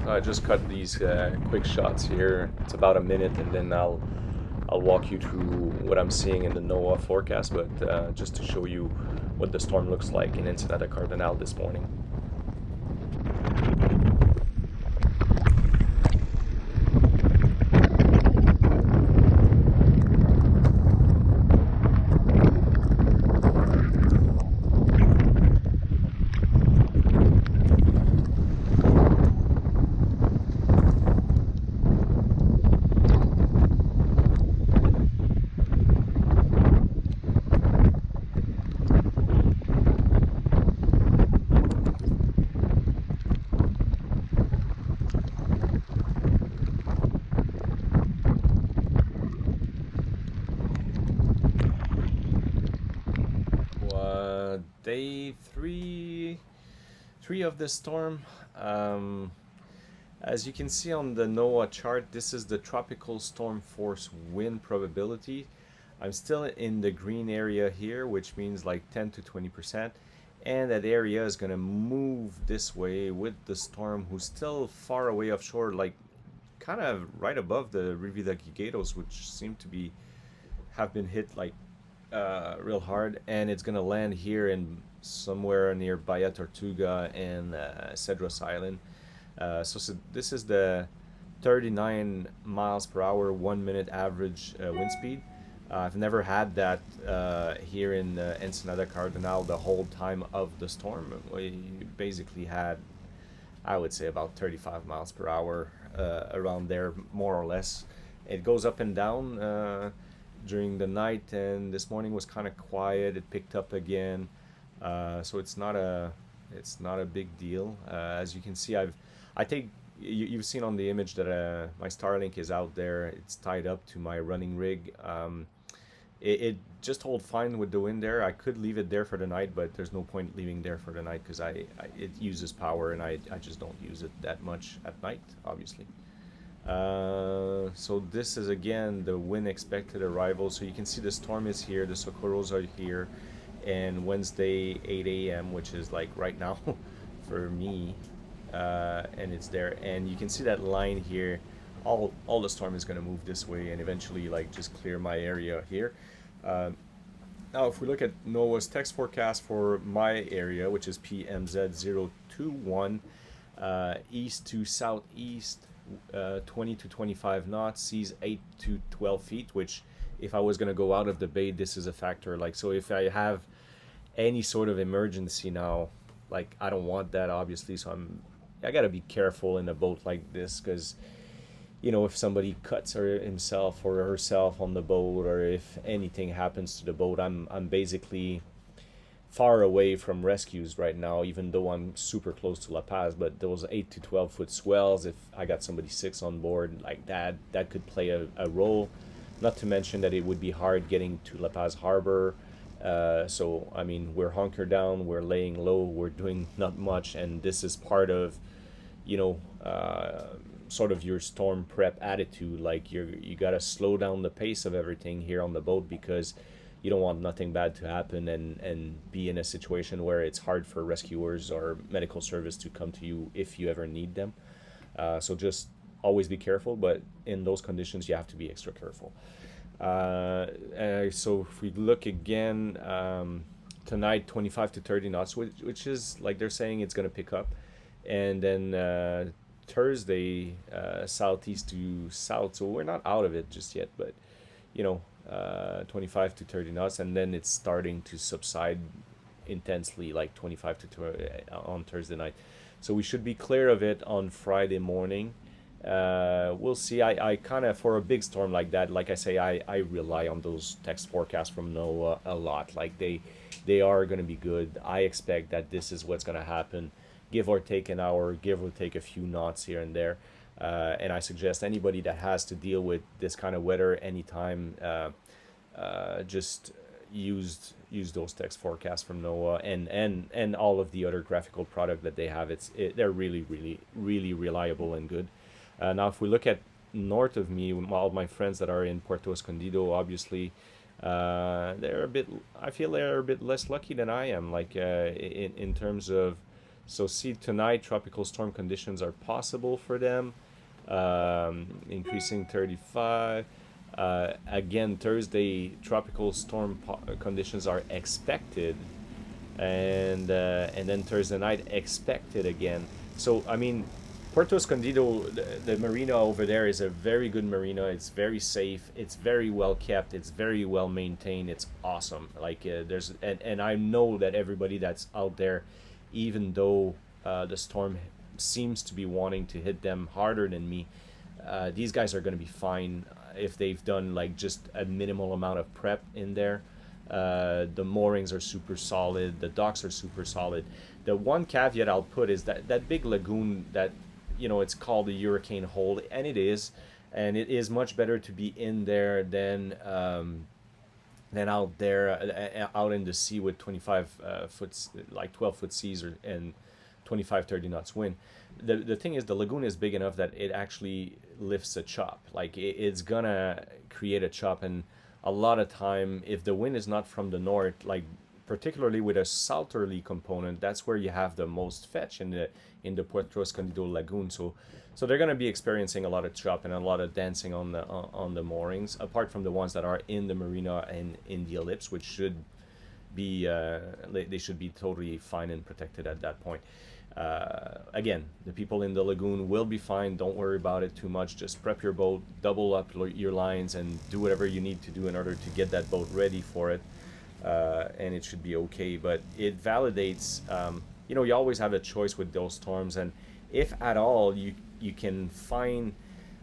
So I just cut these quick shots here. It's about a minute, and then I'll walk you through what I'm seeing in the NOAA forecast, but just to show you what the storm looks like in Ensenada Cardonal this morning. Day three of the storm. Um, as you can see on the NOAA chart, this is the tropical storm force wind probability. I'm still in the green area here, which means like 10 to 20%. And that area is going to move this way with the storm, who's still far away offshore, like kind of right above the Rivida Gigados, which seem to be have been hit like real hard, and it's gonna land here in somewhere near Bahia Tortuga and Cedros Island. So this is the 39 miles per hour, 1 minute average wind speed. I've never had that here in Ensenada Cardonal the whole time of the storm. We basically had, I would say, about 35 miles per hour around there, more or less. It goes up and down during the night, and this morning was kind of quiet. It picked up again, so it's not a big deal. As you can see, I think you've seen on the image that my Starlink is out there. It's tied up to my running rig. It just hold fine with the wind there. I could leave it there for the night, but there's no point leaving there for the night because it uses power, and I just don't use it that much at night, obviously. So this is again the wind expected arrival. So you can see the storm is here, the Socorros are here, and Wednesday 8 a.m., which is like right now for me, and it's there. And you can see that line here. All the storm is going to move this way and eventually like just clear my area here. Uh, Now, if we look at NOAA's text forecast for my area, which is PMZ021, east to southeast, 20 to 25 knots, seas 8 to 12 feet, which if I was going to go out of the bay, this is a factor. Like, so if I have any sort of emergency now, like I don't want that, obviously, so I got to be careful in a boat like this because if somebody cuts himself or herself on the boat, or if anything happens to the boat, I'm basically far away from rescues right now, even though I'm super close to La Paz. But those 8 to 12 foot swells, if I got somebody 6 on board like that could play a role. Not to mention that it would be hard getting to La Paz Harbor. So, I mean, we're hunkered down, we're laying low, we're doing not much, and this is part of, sort of your storm prep attitude. Like you got to slow down the pace of everything here on the boat because you don't want nothing bad to happen and be in a situation where it's hard for rescuers or medical service to come to you if you ever need them. So just always be careful, but in those conditions you have to be extra careful. So if we look again, tonight 25 to 30 knots, which is like they're saying it's going to pick up, and then Thursday, southeast to south, so we're not out of it just yet, but 25 to 30 knots, and then it's starting to subside intensely, like 25 to 30 on Thursday night. So we should be clear of it on Friday morning. We'll see. I kind of, for a big storm like that, like I say, I rely on those text forecasts from NOAA a lot. Like they are going to be good. I expect that this is what's going to happen, give or take an hour, give or take a few knots here and there. And I suggest anybody that has to deal with this kind of weather anytime, just use those text forecasts from NOAA and all of the other graphical product that they have. They're really, really, really reliable and good. Now, if we look at north of me, all my friends that are in Puerto Escondido, obviously, I feel they're a bit less lucky than I am. Like in terms of So see, tonight tropical storm conditions are possible for them, increasing 35. Again, Thursday tropical storm conditions are expected, and then Thursday night expected again. So I mean, Puerto Escondido, the marina over there is a very good marina. It's very safe. It's very well kept. It's very well maintained. It's awesome. Like and I know that everybody that's out there, even though the storm seems to be wanting to hit them harder than me, these guys are going to be fine if they've done like just a minimal amount of prep in there. The moorings are super solid. The docks are super solid. The one caveat I'll put is that big lagoon that, it's called the hurricane hole, and it is much better to be in there than out there, out in the sea with 25 foot, like 12-foot seas and 25, 30 knots wind. The thing is, the lagoon is big enough that it actually lifts a chop. Like it's gonna create a chop, and a lot of time, if the wind is not from the north, like particularly with a southerly component, that's where you have the most fetch in the Puerto Escondido lagoon. So they're going to be experiencing a lot of chop and a lot of dancing on the moorings, apart from the ones that are in the marina and in the ellipse, which should be they should be totally fine and protected at that point. Again, the people in the lagoon will be fine. Don't worry about it too much. Just prep your boat, double up your lines, and do whatever you need to do in order to get that boat ready for it. And it should be okay. But it validates, you always have a choice with those storms, and if at all you can find.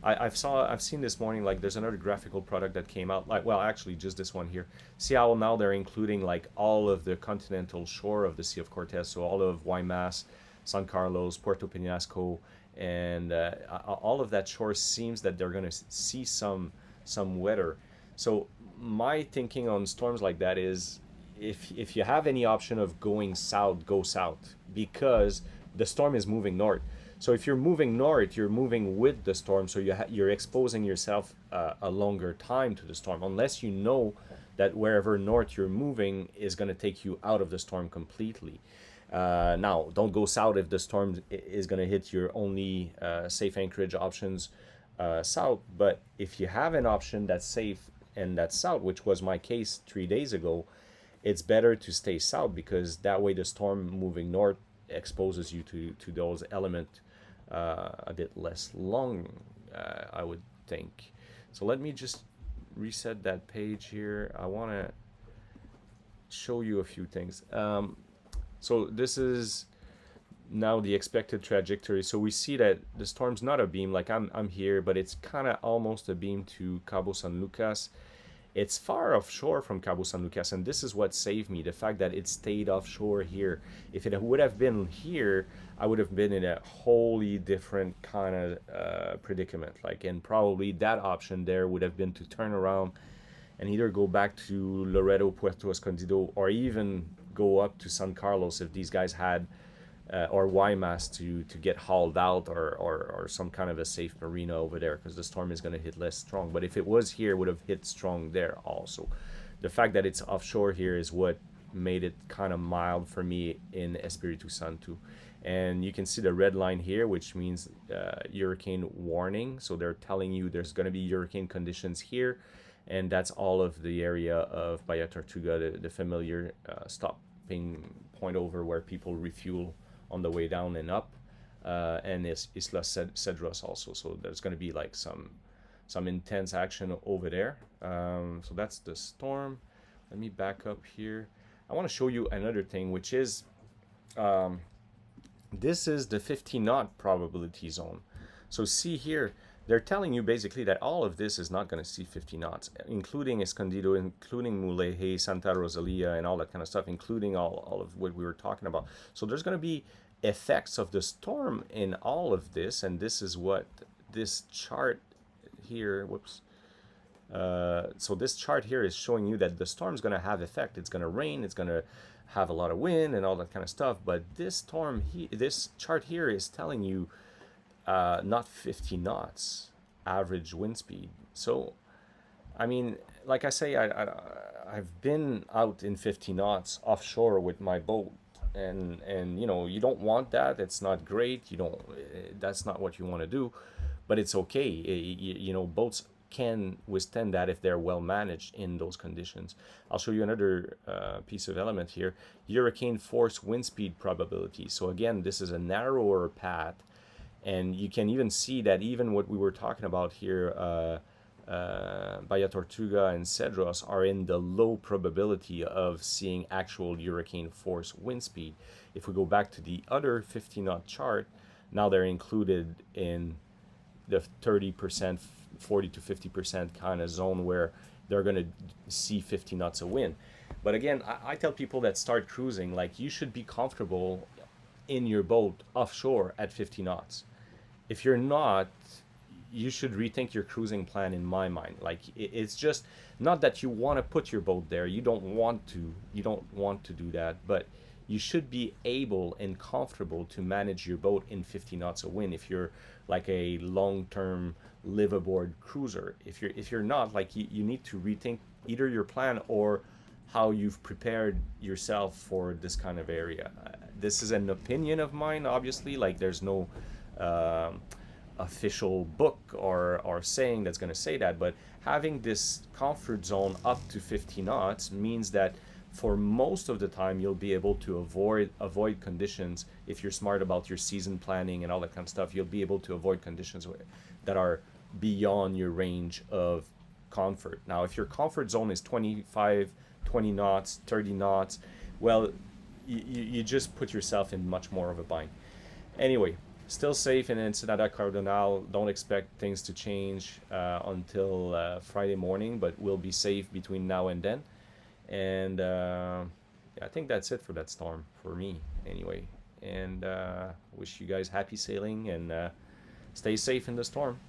I've seen this morning, like there's another graphical product that came out, like, well, actually just this one here. See how now they're including like all of the continental shore of the Sea of Cortez, so all of Guaymas, San Carlos, Puerto Penasco, and all of that shore seems that they're going to see some weather. So my thinking on storms like that is, if you have any option of going south, go south, because the storm is moving north. So if you're moving north, you're moving with the storm, so you're exposing yourself a longer time to the storm, unless you know that wherever north you're moving is going to take you out of the storm completely. Now, don't go south if the storm is going to hit your only safe anchorage options south. But if you have an option that's safe and that's south, which was my case 3 days ago, it's better to stay south, because that way the storm moving north exposes you to those elements a bit less long, I would think. So let me just reset that page here. I want to show you a few things. So this is now the expected trajectory. So we see that the storm's not a beam, like I'm here, but it's kind of almost a beam to Cabo San Lucas. It's far offshore from Cabo San Lucas, and this is what saved me, the fact that it stayed offshore here. If it would have been here, I would have been in a wholly different kind of predicament. Like, and probably that option there would have been to turn around and either go back to Loreto, Puerto Escondido, or even go up to San Carlos if these guys had, or Guaymas to get hauled out, or some kind of a safe marina over there, because the storm is going to hit less strong. But if it was here, it would have hit strong there also. The fact that it's offshore here is what made it kind of mild for me in Espiritu Santo. And you can see the red line here, which means hurricane warning. So they're telling you there's going to be hurricane conditions here, and that's all of the area of Bahia Tortuga, the familiar stopping point over where people refuel on the way down and up, and Isla Cedros also. So there's going to be like some intense action over there. So that's the storm. Let me back up here. I want to show you another thing, which is this is the 50 knot probability zone. So see here, they're telling you basically that all of this is not going to see 50 knots, including Escondido, including Mulegé, Santa Rosalia, and all that kind of stuff, including all of what we were talking about. So there's going to be effects of the storm in all of this, and this is what this chart here, so this chart here is showing you that the storm's going to have effect. It's going to rain, it's going to have a lot of wind and all that kind of stuff, but this chart here is telling you not 50 knots average wind speed. So I mean, like I say, I've been out in 50 knots offshore with my boat and you know, you don't want that. It's not great. You don't, that's not what you want to do, but it's okay. You know, boats can withstand that if they're well managed in those conditions. I'll show you another piece of element here: hurricane force wind speed probability. So again, this is a narrower path, and you can even see that even what we were talking about here, Bahia Tortuga and Cedros, are in the low probability of seeing actual hurricane force wind speed. If we go back to the other 50 knot chart, now they're included in the 30%, 40 to 50% kind of zone where they're going to see 50 knots of wind. But again, I tell people that start cruising, like, you should be comfortable in your boat offshore at 50 knots. If you're not, you should rethink your cruising plan, in my mind. Like, it's just not that you want to put your boat there. You don't want to do that, but you should be able and comfortable to manage your boat in 50 knots of wind if you're like a long-term live aboard cruiser. If you're not, like, you need to rethink either your plan or how you've prepared yourself for this kind of area. This is an opinion of mine, obviously. Like, there's no official book or saying that's going to say that, but having this comfort zone up to 50 knots means that for most of the time you'll be able to avoid conditions. If you're smart about your season planning and all that kind of stuff, you'll be able to avoid conditions that are beyond your range of comfort. Now, if your comfort zone is 25, 20 knots, 30 knots, well, you just put yourself in much more of a bind. Anyway, still safe in Ensenada Cardonal. Don't expect things to change until Friday morning, but we'll be safe between now and then. And I think that's it for that storm, for me anyway. And wish you guys happy sailing, and stay safe in the storm.